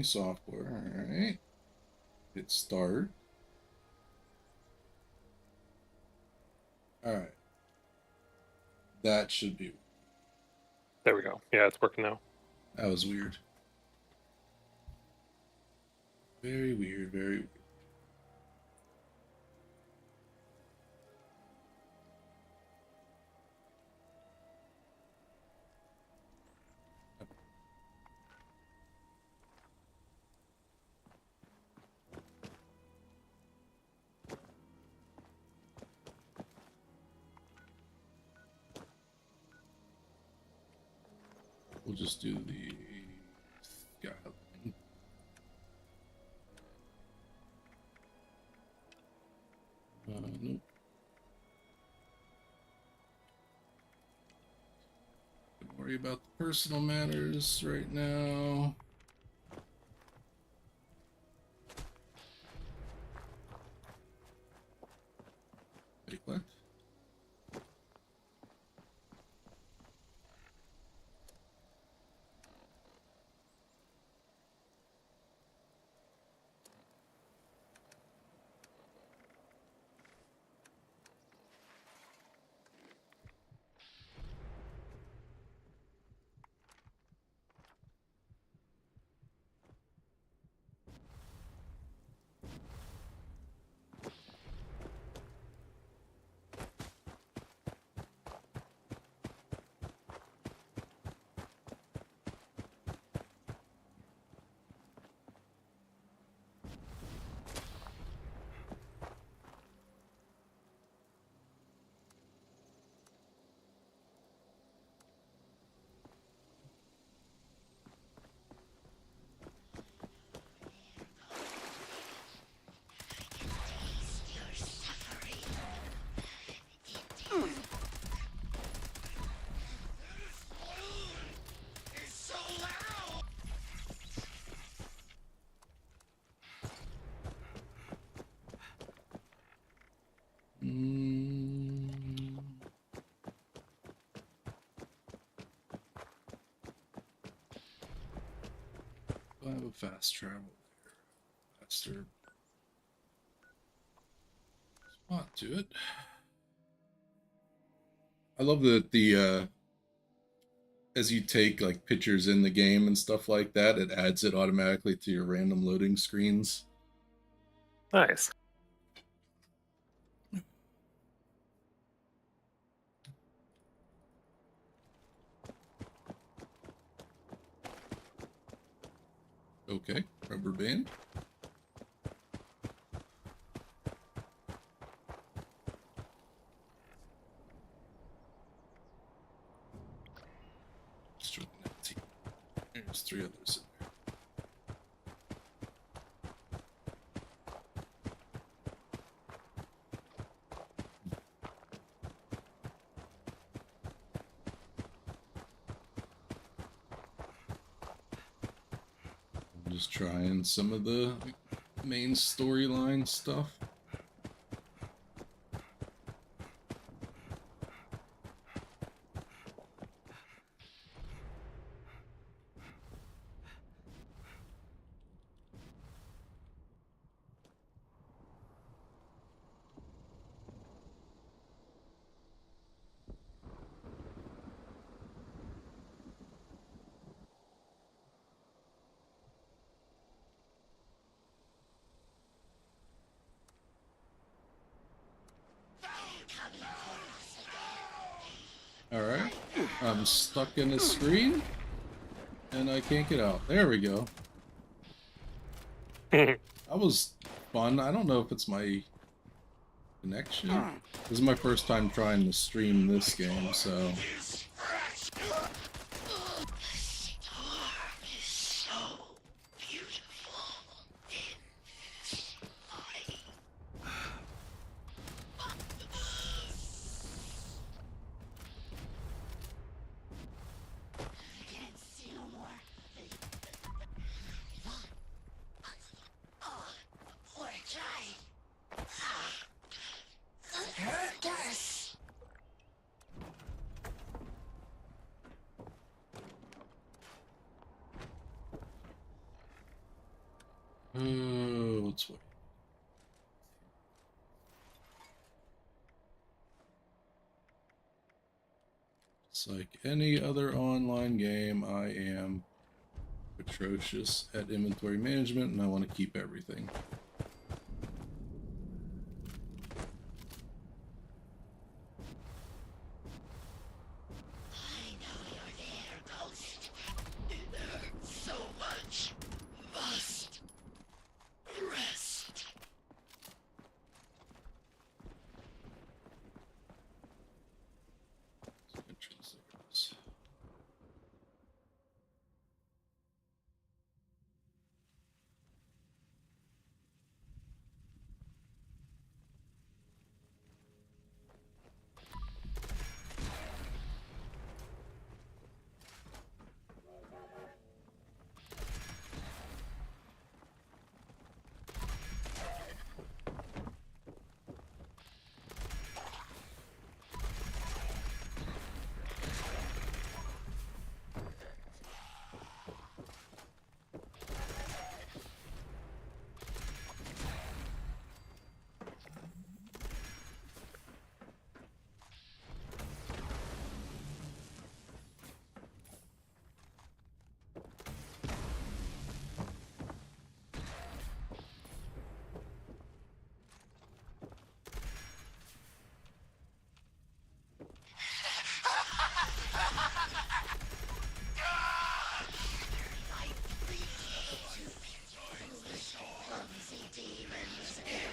Software. All right. Hit start. All right. That should be. There we go. Yeah, it's working now. That was weird. Very weird. Very weird. We'll just do the Skyline. Nope. Don't worry about the personal matters right now. Wait, what? I have a fast travel there. Faster spot to it. I love that the as you take like pictures in the game and stuff like that, it adds it automatically to your random loading screens. Nice. Okay, rubber band. Let's join that team. There's 3 others in there. I'm just trying some of the main storyline stuff. Alright, I'm stuck in the screen, and I can't get out. There we go. That was fun. I don't know if it's my connection. This is my first time trying to stream this game, so... Let's wait. It's like any other online game, I am atrocious at inventory management, and I want to keep everything. I know you're there, Ghost. There's so much must rest. Entrance there it is.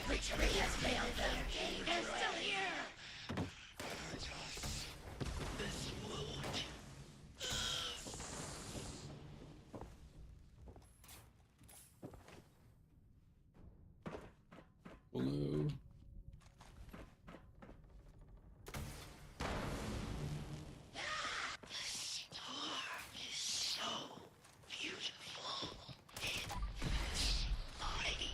Victory has failed them. They're still here. This wound. Hello. The star is so beautiful in this body.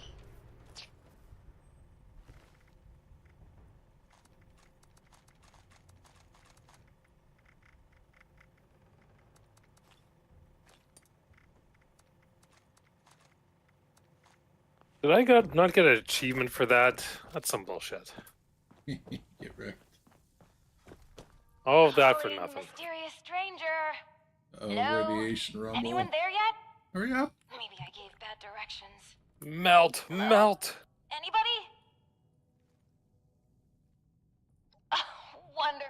Did I not get an achievement for that? That's some bullshit. Get wrecked. All of that for Calling nothing. Mysterious stranger. Oh, Hello? radiation rumble. Anyone there yet? Hurry up. Maybe I gave bad directions. Melt, Hello? melt. Anybody? Oh, wonderful.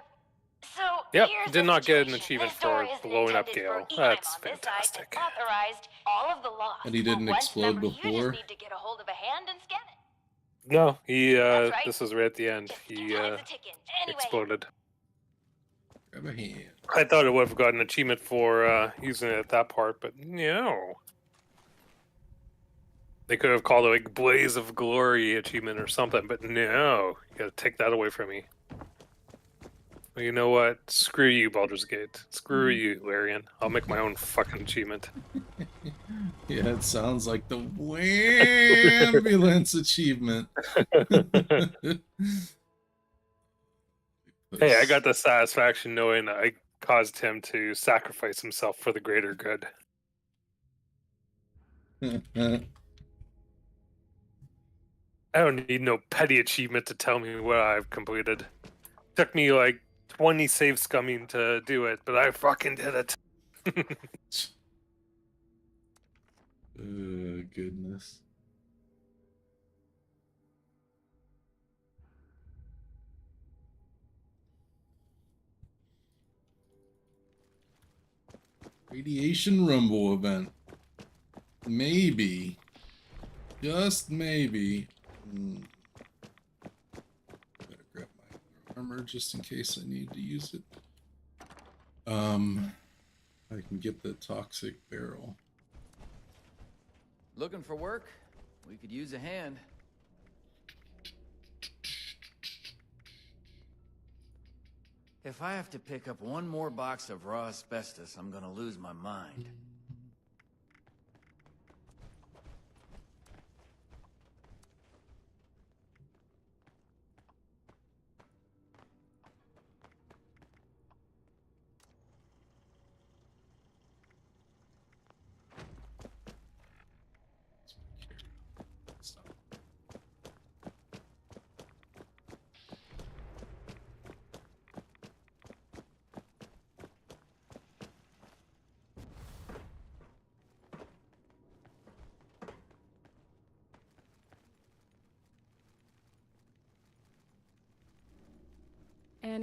So, Yep, here's did the not get an situation. achievement This door for isn't blowing up intended for Gale. EIM That's on this side, fantastic. but authorized all of the lost. And he didn't Once, explode remember, You before? just need to get a hold of a hand and scan it. No, he, That's right. this was right at the end. Just He, time's a ticking. Anyway, exploded. Grab a hand. I thought it would have gotten an achievement for, using it at that part, but no. They could have called it like Blaze of Glory achievement or something, but no. You gotta take that away from me. Well, you know what? Screw you, Baldur's Gate. Screw you, Larian. I'll make my own fucking achievement. Yeah, it sounds like the ambulance achievement. Hey, I got the satisfaction knowing I caused him to sacrifice himself for the greater good. I don't need no petty achievement to tell me what I've completed. Took me like 20 save scumming to do it, but I fucking did it. Goodness. Radiation rumble event. Maybe. Just maybe. Better grab my armor just in case I need to use it. I can get the toxic barrel. Looking for work? We could use a hand. If I have to pick up one more box of raw asbestos, I'm gonna lose my mind.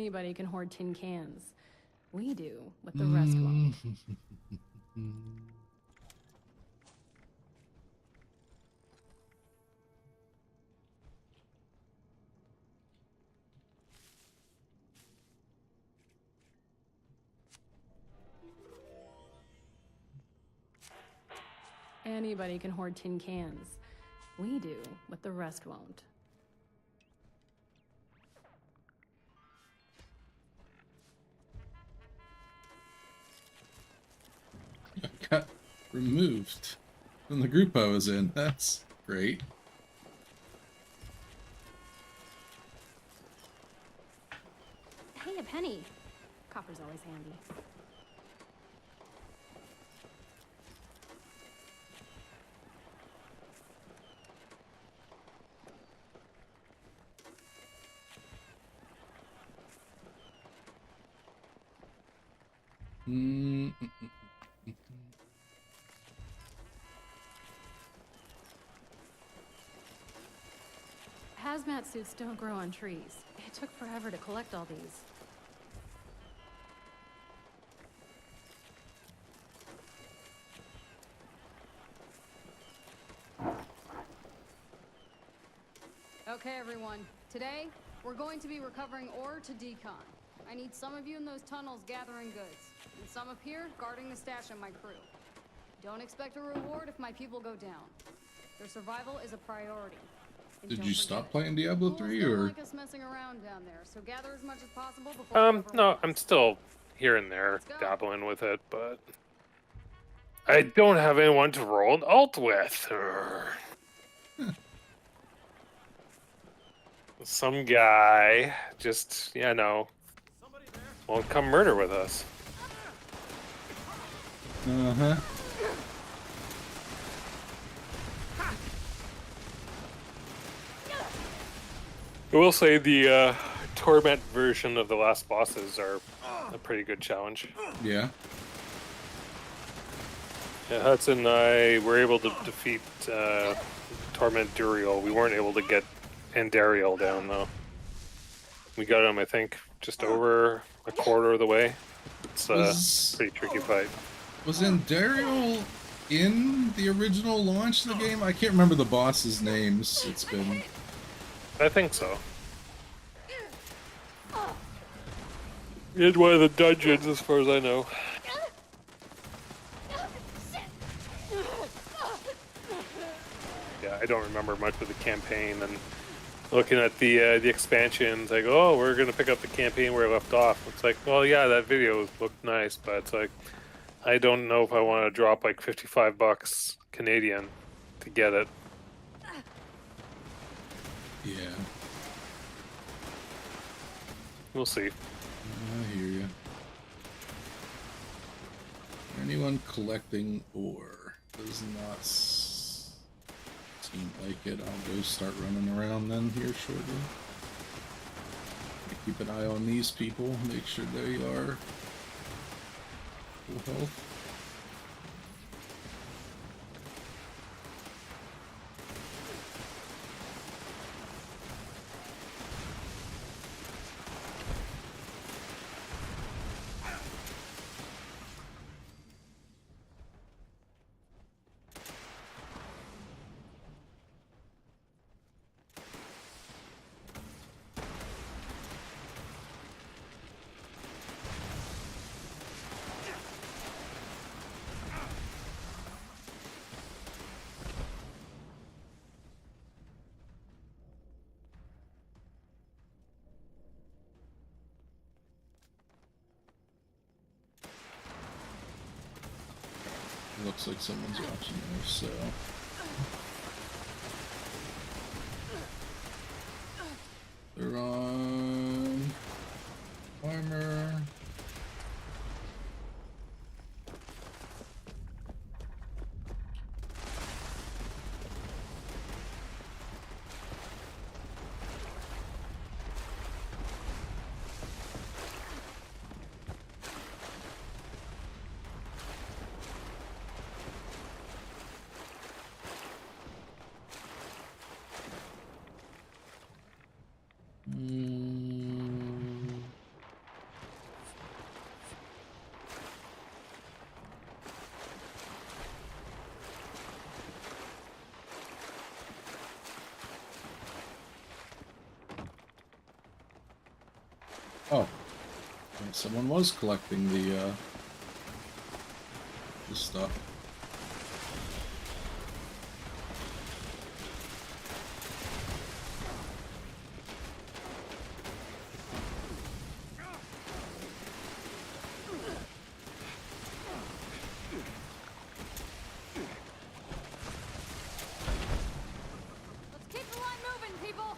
Anybody can hoard tin cans. We do what the rest won't. Anybody can hoard tin cans. We do what the rest won't. I got removed from the group I was in. That's great. Hey, a penny. Copper's always handy. Hazmat suits don't grow on trees. It took forever to collect all these. Okay, everyone. Today, we're going to be recovering ore to decon. I need some of you in those tunnels gathering goods, and some up here guarding the stash of my crew. Don't expect a reward if my people go down. Their survival is a priority. And Did don't you forget stop it. playing Diablo Ghouls 3 don't or? like us messing around down there, so gather as much as possible before whoever No, wants. I'm still here and there Let's go. dabbling with it, but I don't have anyone to roll an alt with. Some guy just, won't come murder with us. Uh-huh. I will say the Torment version of the last bosses are a pretty good challenge. Yeah. Yeah, Hudson and I were able to defeat Torment Duriel. We weren't able to get Andariel down, though. We got him, I think, just over a quarter of the way. It's a Was- pretty tricky fight. Was Andariel in the original launch of the game? I can't remember the boss's names. It's been... I think so. In one of the dungeons, as far as I know. Yeah, I don't remember much of the campaign, and looking at the expansions, like, oh, we're gonna pick up the campaign where I left off. It's like, well, yeah, that video looked nice, but it's like, I don't know if I want to drop like $55 Canadian to get it. Yeah. We'll see. I hear you. Anyone collecting ore does not seem like it. I'll go start running around then here shortly. Keep an eye on these people, make sure they are full health. Looks like someone's watching there, so... They're on... Armor... Oh, yeah, someone was collecting the stuff. Let's keep the line moving, people.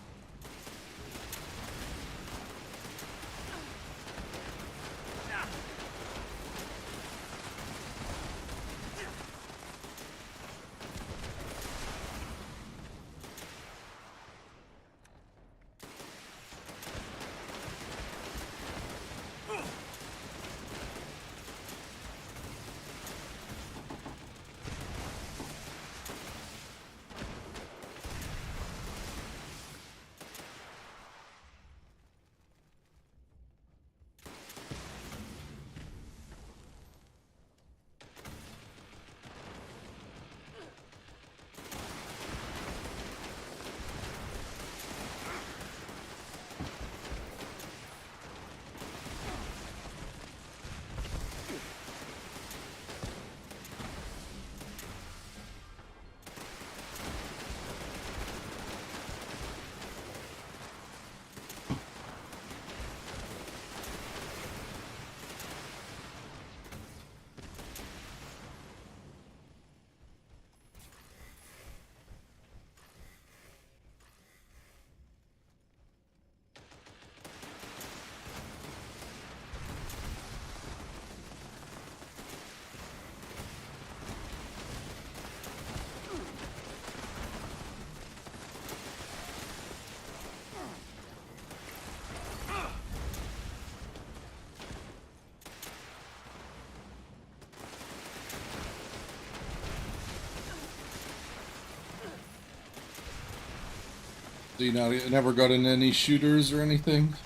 So you never got in any shooters or anything?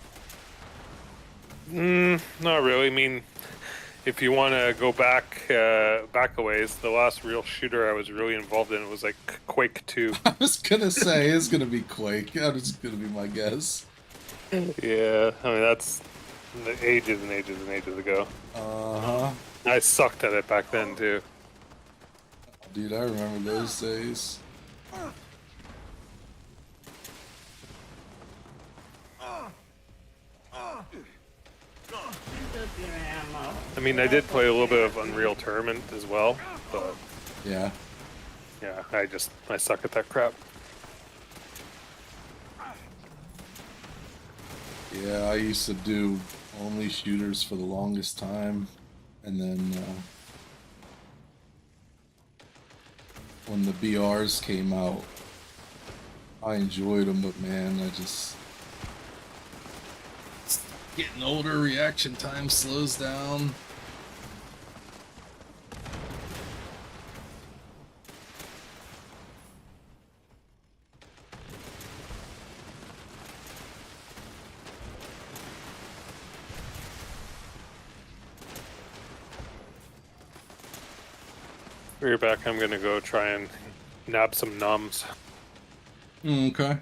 Not really. I mean, if you want to go back back a ways, the last real shooter I was really involved in was like Quake 2. I was gonna say it's gonna be Quake. That was gonna be my guess. Yeah, I mean that's ages and ages and ages ago. Uh-huh. I sucked at it back then too. Dude, I remember those days. I mean, I did play a little bit of Unreal Tournament as well, but Yeah. yeah, I suck at that crap. Yeah, I used to do only shooters for the longest time, and then when the BRs came out, I enjoyed them, but man, getting older, reaction time slows down. We're back. I'm gonna go try and nab some numbs. Okay.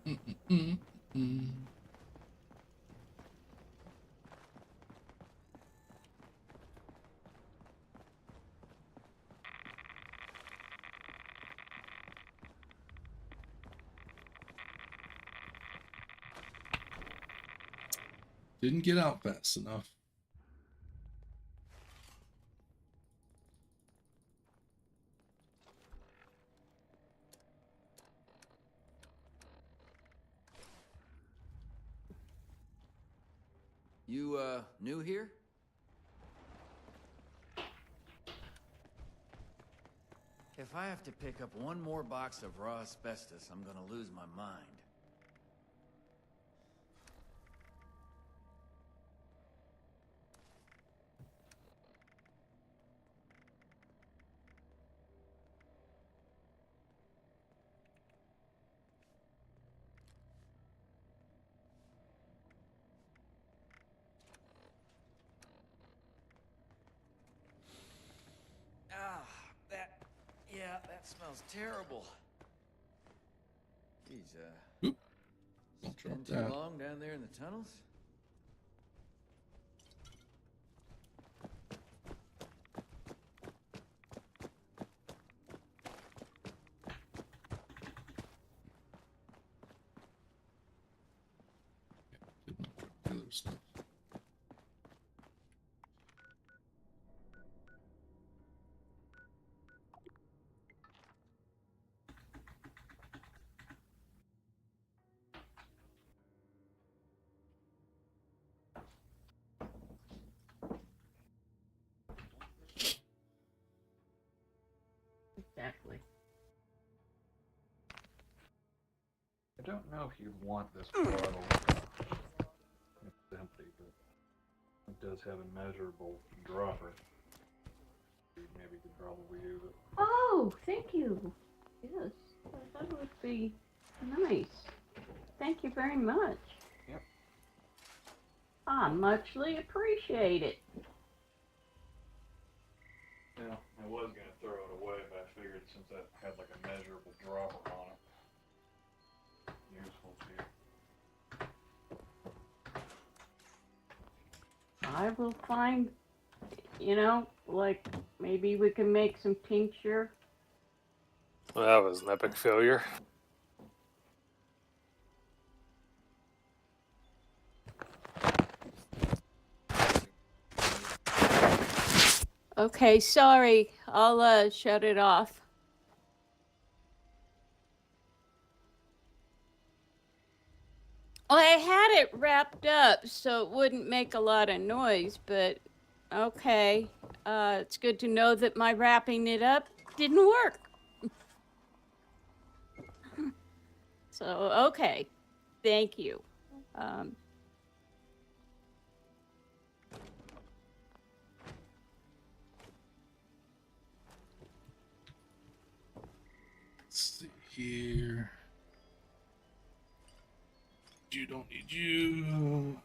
Mm-mm-mm-mm. Didn't get out fast enough. You, new here? If I have to pick up one more box of raw asbestos, I'm gonna lose my mind. Yeah, that smells terrible. Geez, Oop. Don't drop been too that. long down there in the tunnels? Did not drop the other stuff. Exactly. I don't know if you want this bottle. It's empty, but it does have a measurable dropper. Maybe you could probably use it. Oh, thank you. Yes, I thought it would be nice. Thank you very much. Yep. I muchly appreciate it. Yeah, I was gonna throw it away, but I figured since that had like a measurable dropper on it, useful to you. I will find, like maybe we can make some tincture. Well, that was an epic failure. Okay, sorry. I'll shut it off. Well, I had it wrapped up so it wouldn't make a lot of noise, but okay. It's good to know that my wrapping it up didn't work. So, okay. Thank you. Let's see here. You don't need you.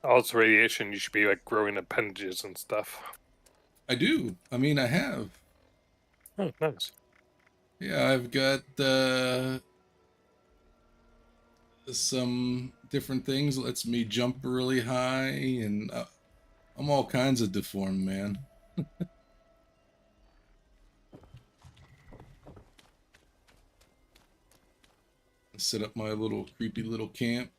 All its radiation, you should be like growing appendages and stuff. I do. I mean, I have. Oh, nice. Yeah, I've got some different things. Lets me jump really high, and I'm all kinds of deformed, man. Set up my little creepy little camp.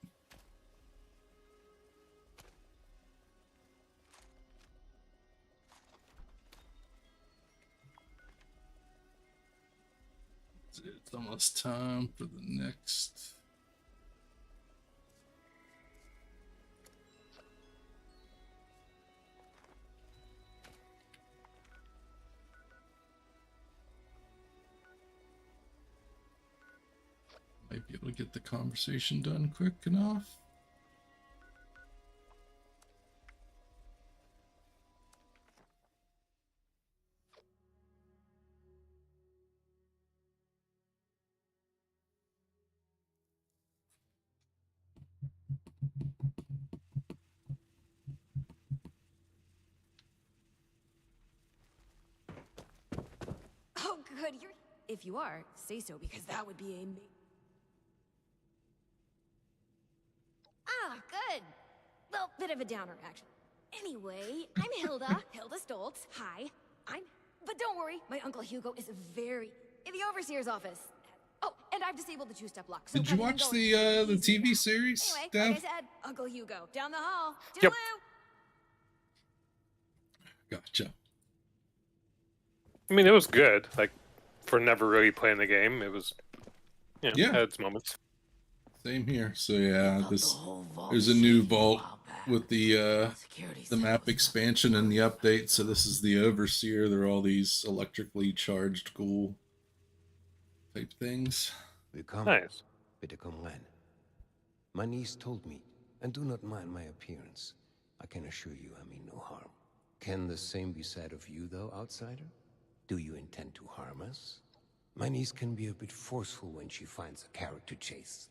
It's almost time for the next. Might be able to get the conversation done quick enough. Oh, good. If you are, say so, because that would be a. Well, bit of a downer, actually. Anyway, I'm Hilda, Hilda Stoltz. Hi. But don't worry, my Uncle Hugo is in the Overseer's office. Oh, and I've disabled the two-step lock. So Did you come in and watch go the easy TV now. series, Anyway, Dev? like I said, Uncle Hugo, down the hall. Yep. Toodaloo! Gotcha. I mean, it was good. Like, for never really playing the game, it was, Yeah. had its moments. Same here. So yeah, Thought the whole vault there's a new saved a vault while back. with the Security the said map it was expansion and the update. So this is the Overseer. There are all these electrically charged ghoul type things. Willkommen. Nice. Bitte komm rein. My niece told me, and do not mind my appearance. I can assure you I mean no harm. Can the same be said of you, though, outsider? Do you intend to harm us? My niece can be a bit forceful when she finds a carrot to chase.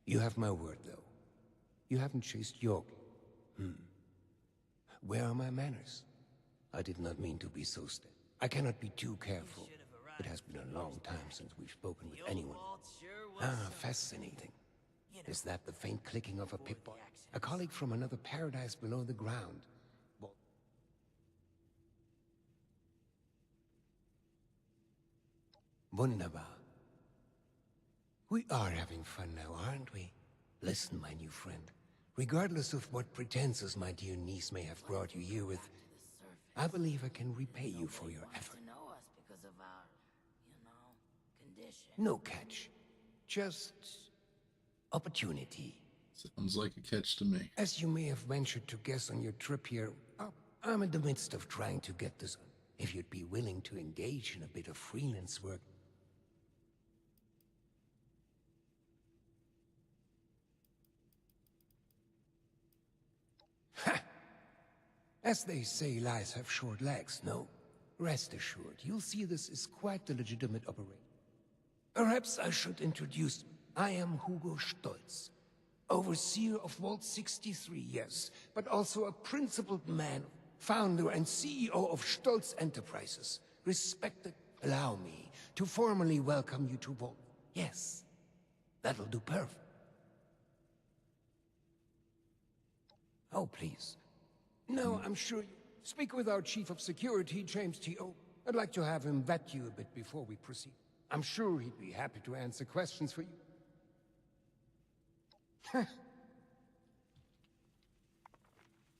You have my word, though. You haven't chased your... Where are my manners? I did not mean to be so stiff. I cannot be too careful. It has been a long time since we've spoken with anyone. Fascinating. Is that the faint clicking of a pickpocket? A colleague from another paradise below the ground. Wunderbar. We are having fun now, aren't we? Listen, my new friend. Regardless of what pretenses my dear niece may have brought you here with, I believe I can repay you for your effort. to know us because of our, condition. No catch. Just... opportunity. Sounds like a catch to me. As you may have ventured to guess on your trip here, I'm in the midst of trying to get this. If you'd be willing to engage in a bit of freelance work. Ha! As they say, lies have short legs, no? Rest assured, you'll see this is quite a legitimate operation. Perhaps I should introduce... I am Hugo Stoltz. Overseer of Vault 63, yes, but also a principled man, founder and CEO of Stoltz Enterprises. Respected, allow me to formally welcome you to Vault. Yes, that'll do perfect. Oh, please. No, I'm sure you... Speak with our Chief of Security, James T.O. I'd like to have him vet you a bit before we proceed. I'm sure he'd be happy to answer questions for you.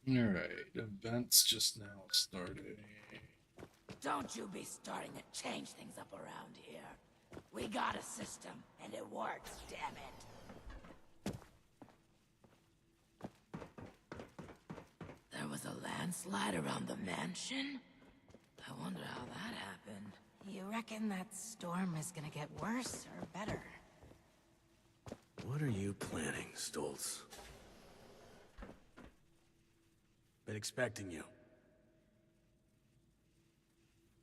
Alright, events just now started. Don't you be starting to change things up around here. We got a system, and it works, damn it. There was a landslide around the mansion? I wonder how that happened. You reckon that storm is gonna get worse or better? What are you planning, Stoltz? Been expecting you.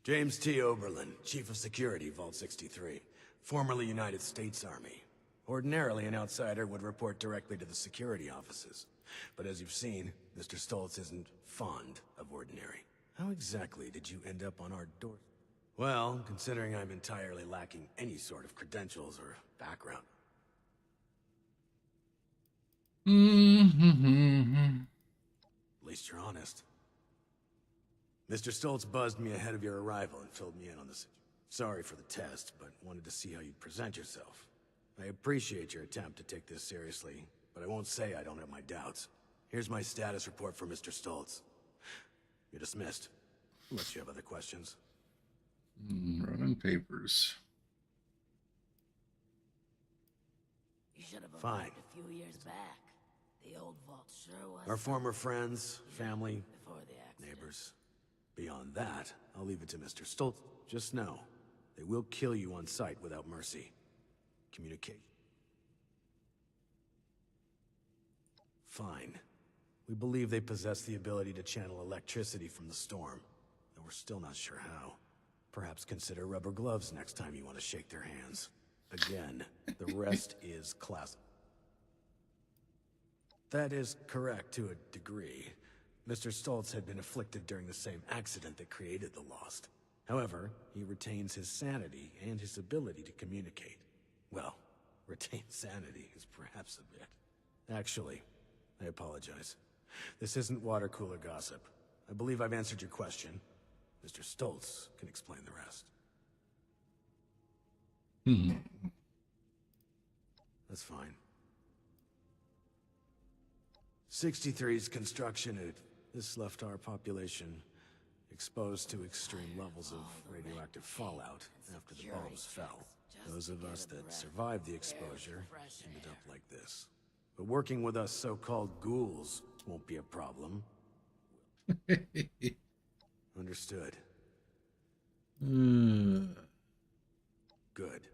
James T. Oberlin, Chief of Security, Vault 63. Formerly United States Army. Ordinarily, an outsider would report directly to the security offices. But as you've seen, Mr. Stoltz isn't fond of ordinary. How exactly did you end up on our door? Well, considering I'm entirely lacking any sort of credentials or background. At least you're honest. Mr. Stoltz buzzed me ahead of your arrival and filled me in on the situation. Sorry for the test, but wanted to see how you'd present yourself. I appreciate your attempt to take this seriously, but I won't say I don't have my doubts. Here's my status report for Mr. Stoltz. You're dismissed. Unless you have other questions. Running papers. You should have Fine. arrived a few years back. The old vault sure was... Our former friends, family, before the accident. neighbors. Beyond that, I'll leave it to Mr. Stoltz. Just know, they will kill you on sight without mercy. Communicate. Fine. We believe they possess the ability to channel electricity from the storm, though we're still not sure how. Perhaps consider rubber gloves next time you want to shake their hands. Again, the rest is class. That is correct to a degree. Mr. Stoltz had been afflicted during the same accident that created the Lost. However, he retains his sanity and his ability to communicate. Well, retain sanity is perhaps a bit. Actually, I apologize. This isn't water cooler gossip. I believe I've answered your question. Mr. Stoltz can explain the rest. That's fine. 63's construction, this left our population exposed to extreme levels of radioactive fallout after the bombs fell. Those of us that survived the exposure ended up like this. But working with us so-called ghouls won't be a problem. Understood. Good.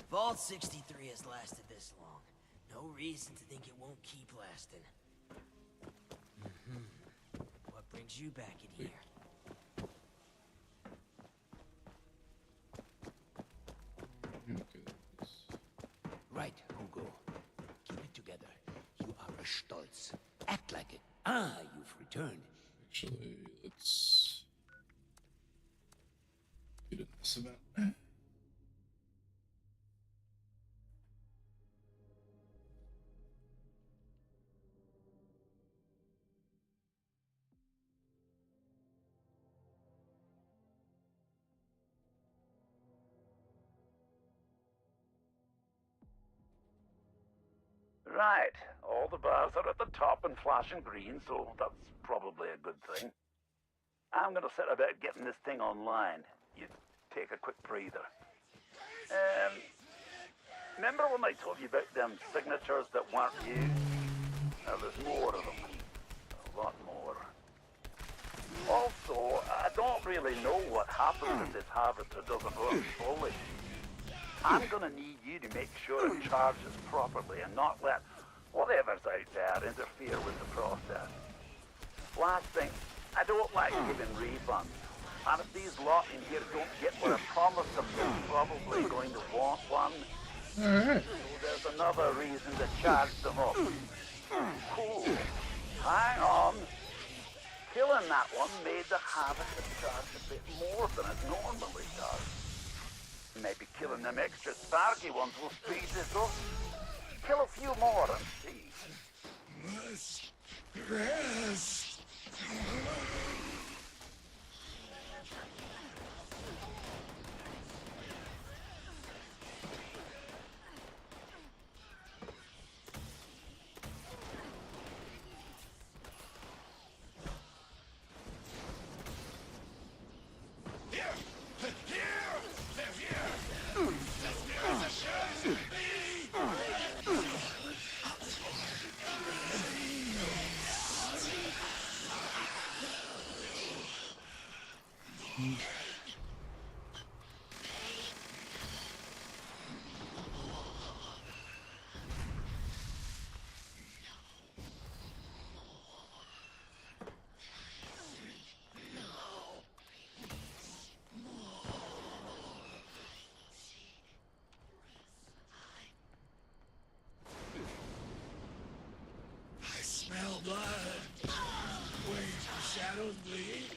Vault 63 has lasted this long. No reason to think it won't keep lasting. What brings you back in here? Right, Hugo. Keep it together. You are a Stoltz. Act like it. Ah, you've returned. Actually, let's get into this event. Right. All the bars are at the top and flashing green, so that's probably a good thing. I'm gonna set about getting this thing online. You take a quick breather. Remember when I told you about them signatures that weren't used? Now there's more of them. A lot more. Also, I don't really know what happens if this harvester doesn't run fully. I'm gonna need you to make sure it charges properly and not let whatever's out there interfere with the process. Last thing, I don't like giving refunds. And if these lot in here don't get what I promised them, they're probably going to want one. Alright. So there's another reason to charge them up. Cool. Hang on. Killing that one made the harvester charge a bit more than it normally does. Maybe killing them extra sparky ones will speed this up. Kill a few more and see. Smell blood. Where your shadows bleed.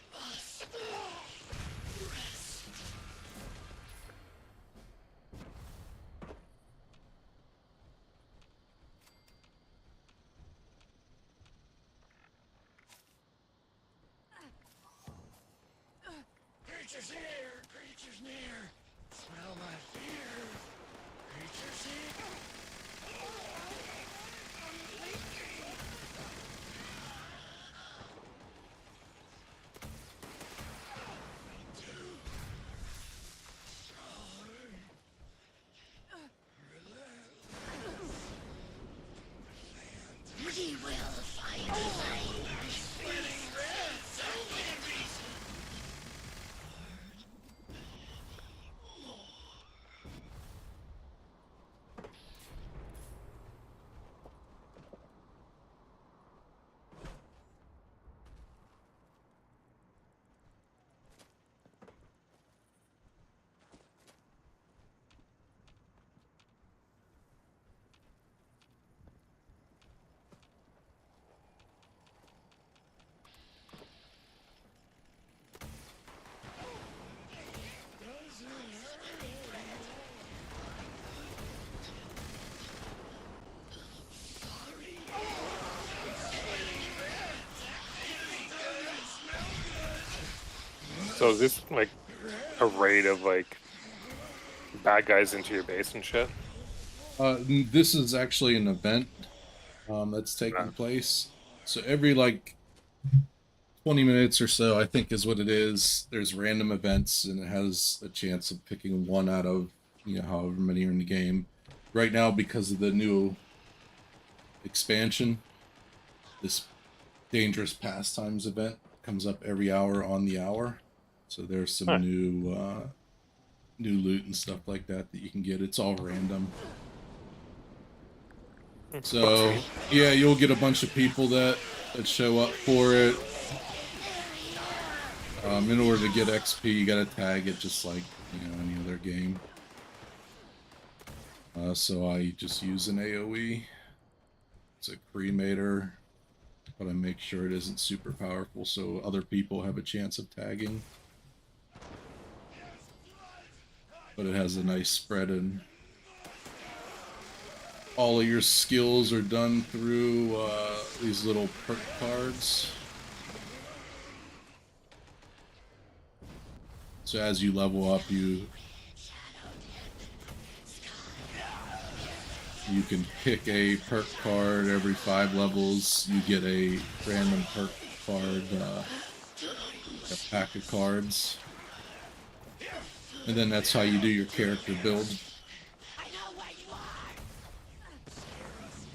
Creatures here! Creatures near! Smell my fear! Creatures here! We will find a way. Splitting red, so envy. So is this like a raid of like bad guys into your base and shit? This is actually an event that's taking place. So every like 20 minutes or so, I think is what it is. There's random events, and it has a chance of picking one out of, you know, however many are in the game. Right now, because of the new expansion, this dangerous pastimes event comes up every hour on the hour. So there's some new loot and stuff like that that you can get. It's all random. So yeah, you'll get a bunch of people that show up for it. In order to get XP, you gotta tag it just like, you know, any other game. So I just use an AoE. It's a cremator, but I make sure it isn't super powerful so other people have a chance of tagging. But it has a nice spread, and all of your skills are done through these little perk cards. So as you level up, you can pick a perk card every 5 levels. You get a random perk card, a pack of cards. And then that's how you do your character build.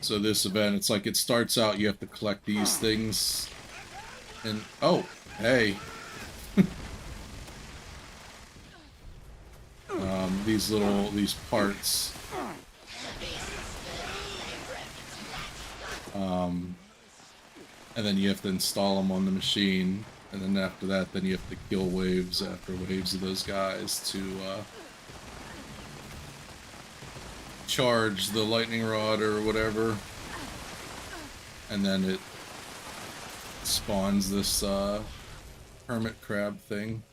So this event, it's like it starts out, you have to collect these things. And, oh, hey. These parts. And then you have to install them on the machine, and then after that, then you have to kill waves after waves of those guys to charge the lightning rod or whatever, and then it spawns this hermit crab thing.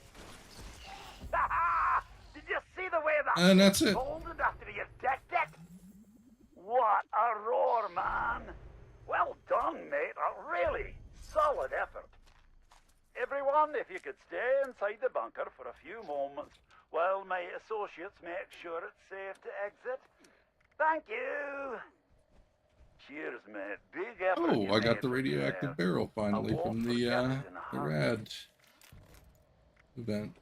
Did you see the way that And that's it. folded after you decked it? What a roar, man! Well done, mate. A really solid effort. Everyone, if you could stay inside the bunker for a few moments while my associates make sure it's safe to exit. Thank you. Cheers, mate. Big effort. Oh, I got the radioactive barrel finally from the rad event.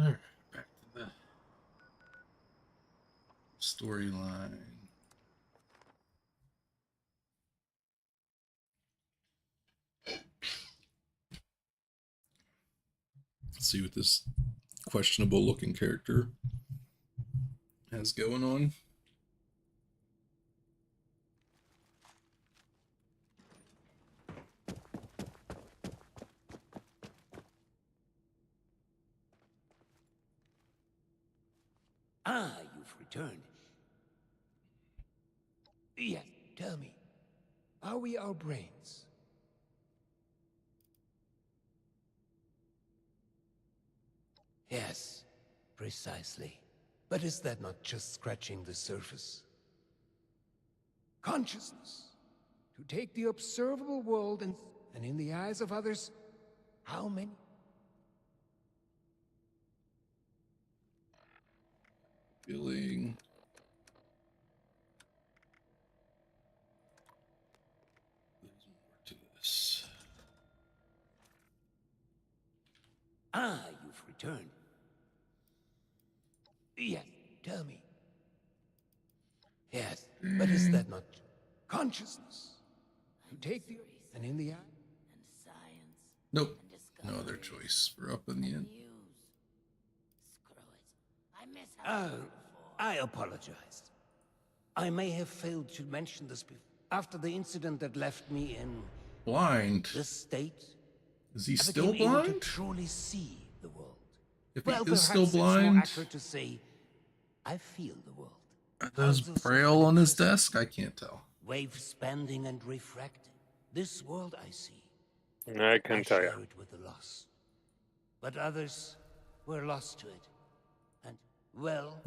Alright, back to the storyline. Let's see what this questionable looking character has going on. Ah, you've returned. Yes, tell me, are we our brains? Yes, precisely. But is that not just scratching the surface? Consciousness. To take the observable world and in the eyes of others, how many? Feeling. There's more to this. Ah, you've returned. Yes, tell me. Yes, but is that not consciousness? To take the and in the eye? And science. Nope. And No other choice. We're up in the end. Screw it. I miss how Oh, I apologize. I may have failed to mention this before. After the incident that left me in Blind. this state, Is he I still became able to blind? truly see the world. If Well, he is perhaps still it's more blind, accurate to say, I feel the world. are those Pulses of braille on his electricity, desk? I can't tell. waves bending and refracting. This world I see, I can tell you. share it with the lost. But others were lost to it. And, well,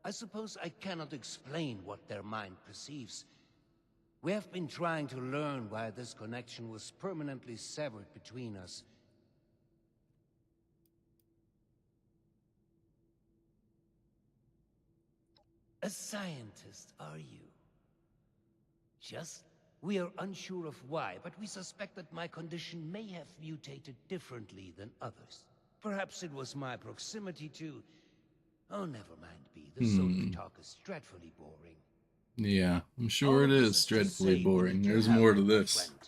I suppose I cannot explain what their mind perceives. We have been trying to learn why this connection was permanently severed between us. A scientist, are you? Just? We are unsure of why, but we suspect that my condition may have mutated differently than others. Perhaps it was my proximity to... Oh, never mind, B. The Soviet talk is dreadfully boring. Yeah, I'm sure it All of is this to dreadfully say, we boring. need your There's help, more to my this. friend.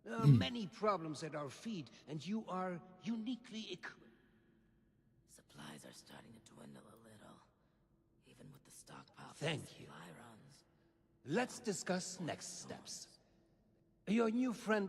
There are many problems at our feet, and you are uniquely equipped. Supplies are starting to dwindle a little. Even with the stockpile. Thank you. Supply runs. Let's discuss next steps. Your new friend